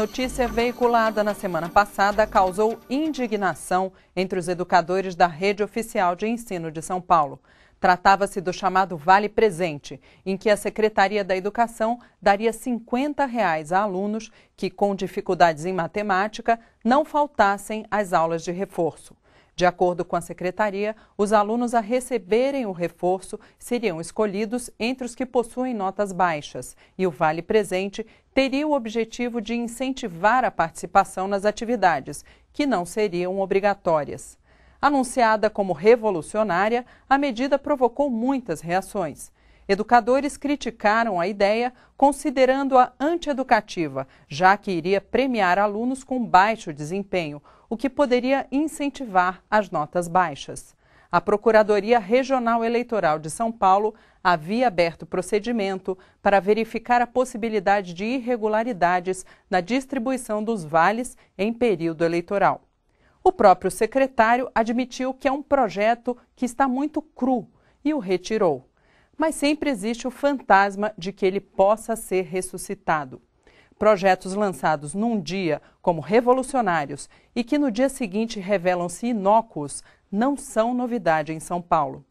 Notícia veiculada na semana passada causou indignação entre os educadores da rede oficial de ensino de São Paulo. Tratava-se do chamado Vale Presente, em que a Secretaria da Educação daria R$ 50 a alunos que, com dificuldades em matemática, não faltassem às aulas de reforço. De acordo com a Secretaria, os alunos a receberem o reforço seriam escolhidos entre os que possuem notas baixas e o Vale Presente teria o objetivo de incentivar a participação nas atividades, que não seriam obrigatórias. Anunciada como revolucionária, a medida provocou muitas reações. Educadores criticaram a ideia, considerando-a antieducativa, já que iria premiar alunos com baixo desempenho, o que poderia incentivar as notas baixas. A Procuradoria Regional Eleitoral de São Paulo havia aberto procedimento para verificar a possibilidade de irregularidades na distribuição dos vales em período eleitoral. O próprio secretário admitiu que é um projeto que está muito cru e o retirou. Mas sempre existe o fantasma de que ele possa ser ressuscitado. Projetos lançados num dia como revolucionários e que no dia seguinte revelam-se inócuos não são novidade em São Paulo.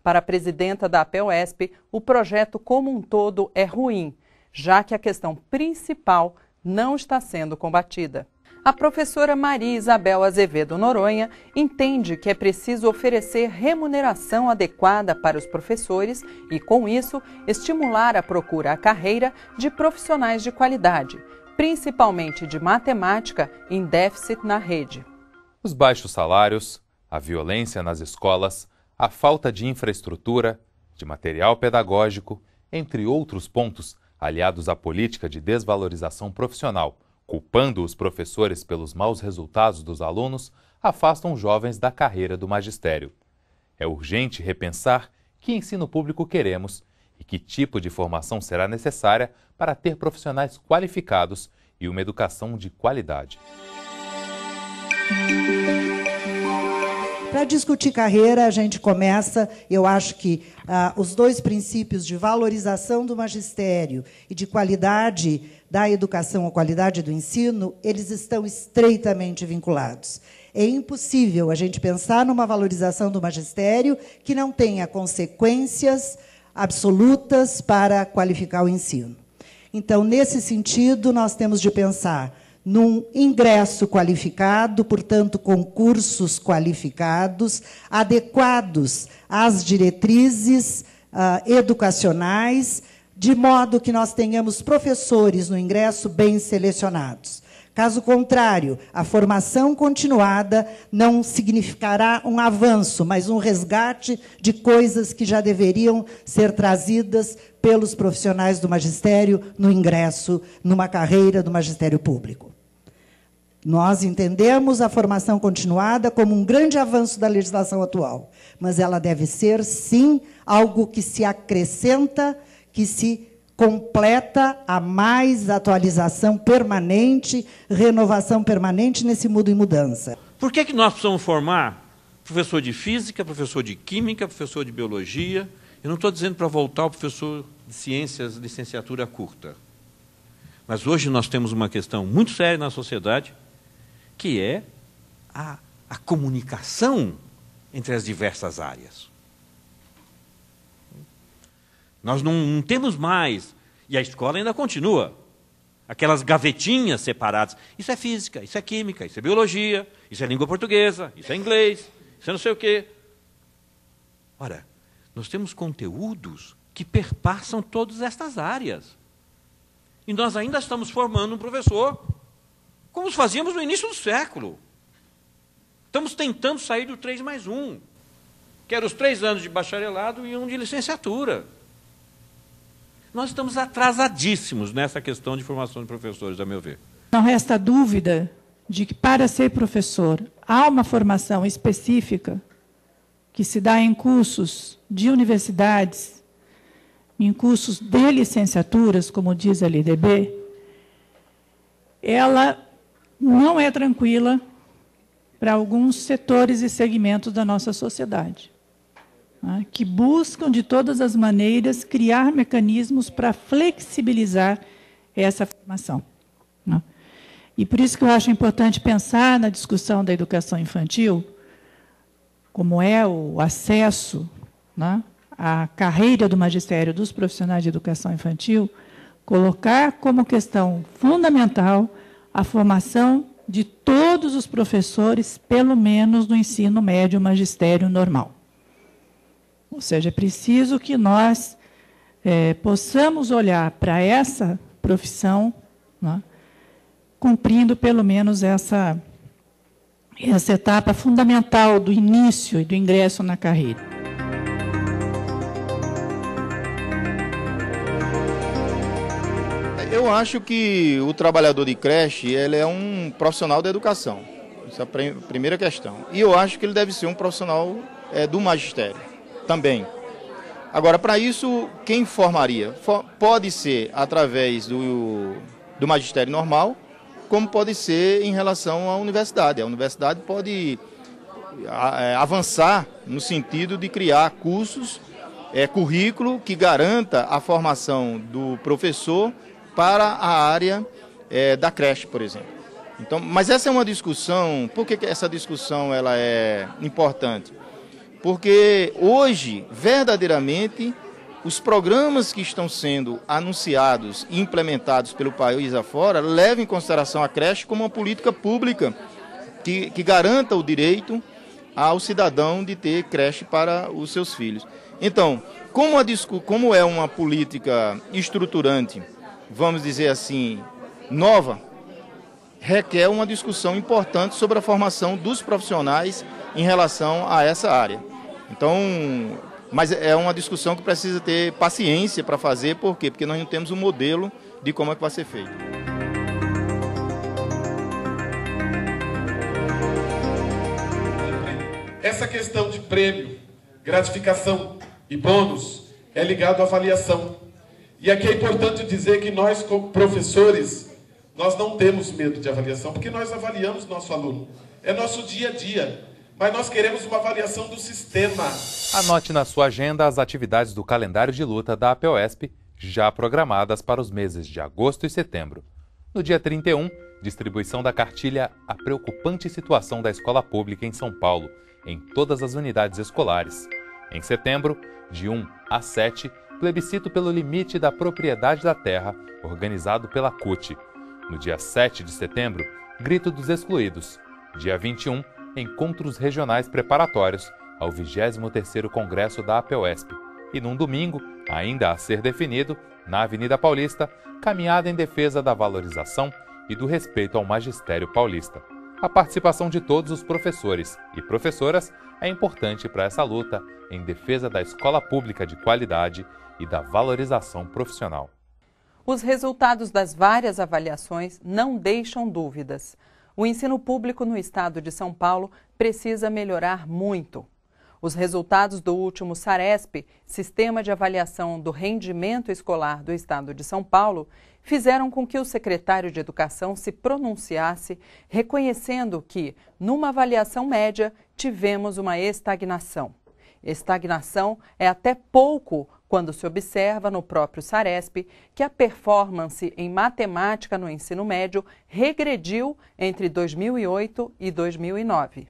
Para a presidenta da APEUESP, o projeto como um todo é ruim, já que a questão principal não está sendo combatida. A professora Maria Isabel Azevedo Noronha entende que é preciso oferecer remuneração adequada para os professores e, com isso, estimular a procura à carreira de profissionais de qualidade, principalmente de matemática, em déficit na rede. Os baixos salários, a violência nas escolas, a falta de infraestrutura, de material pedagógico, entre outros pontos, aliados à política de desvalorização profissional, culpando os professores pelos maus resultados dos alunos, afastam jovens da carreira do magistério. É urgente repensar que ensino público queremos e que tipo de formação será necessária para ter profissionais qualificados e uma educação de qualidade. Para discutir carreira, a gente começa, eu acho que os dois princípios de valorização do magistério e de qualidade da educação, a qualidade do ensino, eles estão estreitamente vinculados. É impossível a gente pensar numa valorização do magistério que não tenha consequências absolutas para qualificar o ensino. Então, nesse sentido, nós temos de pensar num ingresso qualificado, portanto, com cursos qualificados, adequados às diretrizes educacionais, de modo que nós tenhamos professores no ingresso bem selecionados. Caso contrário, a formação continuada não significará um avanço, mas um resgate de coisas que já deveriam ser trazidas pelos profissionais do magistério no ingresso numa carreira do magistério público. Nós entendemos a formação continuada como um grande avanço da legislação atual, mas ela deve ser, sim, algo que se acrescenta, que se completa a mais atualização permanente, renovação permanente nesse mundo em mudança. Por que nós precisamos formar professor de física, professor de química, professor de biologia? Eu não estou dizendo para voltar ao professor de ciências, licenciatura curta. Mas hoje nós temos uma questão muito séria na sociedade, que é a comunicação entre as diversas áreas. Nós não temos mais, e a escola ainda continua, aquelas gavetinhas separadas. Isso é física, isso é química, isso é biologia, isso é língua portuguesa, isso é inglês, isso é não sei o quê. Ora, nós temos conteúdos que perpassam todas estas áreas. E nós ainda estamos formando um professor como fazíamos no início do século. Estamos tentando sair do 3+1, que eram os 3 anos de bacharelado e 1 de licenciatura. Nós estamos atrasadíssimos nessa questão de formação de professores, a meu ver. Não resta dúvida de que, para ser professor, há uma formação específica que se dá em cursos de universidades, em cursos de licenciaturas, como diz a LDB, ela não é tranquila para alguns setores e segmentos da nossa sociedade, que buscam, de todas as maneiras, criar mecanismos para flexibilizar essa formação. E por isso que eu acho importante pensar na discussão da educação infantil, como é o acesso, né, à carreira do magistério dos profissionais de educação infantil, colocar como questão fundamental a formação de todos os professores, pelo menos no ensino médio magistério normal. Ou seja, é preciso que nós possamos olhar para essa profissão, né, cumprindo pelo menos essa etapa fundamental do início e do ingresso na carreira. Eu acho que o trabalhador de creche ele é um profissional da educação. Essa é a primeira questão. E eu acho que ele deve ser um profissional do magistério também. Agora, para isso, quem formaria? Pode ser através do magistério normal, como pode ser em relação à universidade. A universidade pode avançar no sentido de criar cursos, currículo que garanta a formação do professor para a área da creche, por exemplo. Então, mas essa é uma discussão. Por que essa discussão ela é importante? Porque hoje, verdadeiramente, os programas que estão sendo anunciados e implementados pelo país afora levam em consideração a creche como uma política pública que garanta o direito ao cidadão de ter creche para os seus filhos. Então, como é uma política estruturante, vamos dizer assim, nova, requer uma discussão importante sobre a formação dos profissionais em relação a essa área. Então, mas é uma discussão que precisa ter paciência para fazer, por quê? Porque nós não temos um modelo de como é que vai ser feito. Essa questão de prêmio, gratificação e bônus é ligado à avaliação. E aqui é importante dizer que nós, como professores, nós não temos medo de avaliação, porque nós avaliamos nosso aluno. É nosso dia a dia, mas nós queremos uma avaliação do sistema. Anote na sua agenda as atividades do calendário de luta da APEOESP, já programadas para os meses de agosto e setembro. No dia 31, distribuição da cartilha A Preocupante Situação da Escola Pública em São Paulo, em todas as unidades escolares. Em setembro, de 1 a 7, plebiscito pelo limite da propriedade da terra, organizado pela CUT. No dia 7 de setembro, Grito dos Excluídos. Dia 21, encontros regionais preparatórios ao 23º Congresso da APEOESP. E num domingo, ainda a ser definido, na Avenida Paulista, caminhada em defesa da valorização e do respeito ao magistério paulista. A participação de todos os professores e professoras é importante para essa luta em defesa da escola pública de qualidade e da valorização profissional. Os resultados das várias avaliações não deixam dúvidas. O ensino público no estado de São Paulo precisa melhorar muito. Os resultados do último SARESP, Sistema de Avaliação do Rendimento Escolar do Estado de São Paulo, fizeram com que o secretário de Educação se pronunciasse, reconhecendo que, numa avaliação média, tivemos uma estagnação. Estagnação é até pouco quando se observa no próprio SARESP que a performance em matemática no ensino médio regrediu entre 2008 e 2009.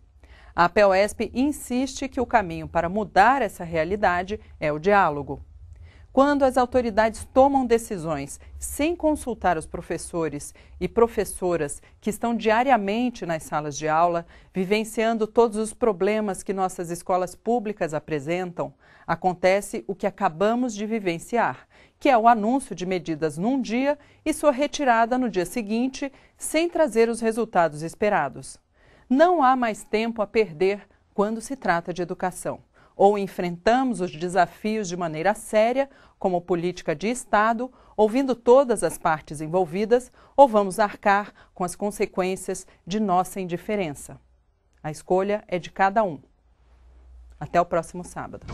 A APEOESP insiste que o caminho para mudar essa realidade é o diálogo. Quando as autoridades tomam decisões sem consultar os professores e professoras que estão diariamente nas salas de aula, vivenciando todos os problemas que nossas escolas públicas apresentam, acontece o que acabamos de vivenciar, que é o anúncio de medidas num dia e sua retirada no dia seguinte, sem trazer os resultados esperados. Não há mais tempo a perder quando se trata de educação. Ou enfrentamos os desafios de maneira séria, como política de Estado, ouvindo todas as partes envolvidas, ou vamos arcar com as consequências de nossa indiferença. A escolha é de cada um. Até o próximo sábado.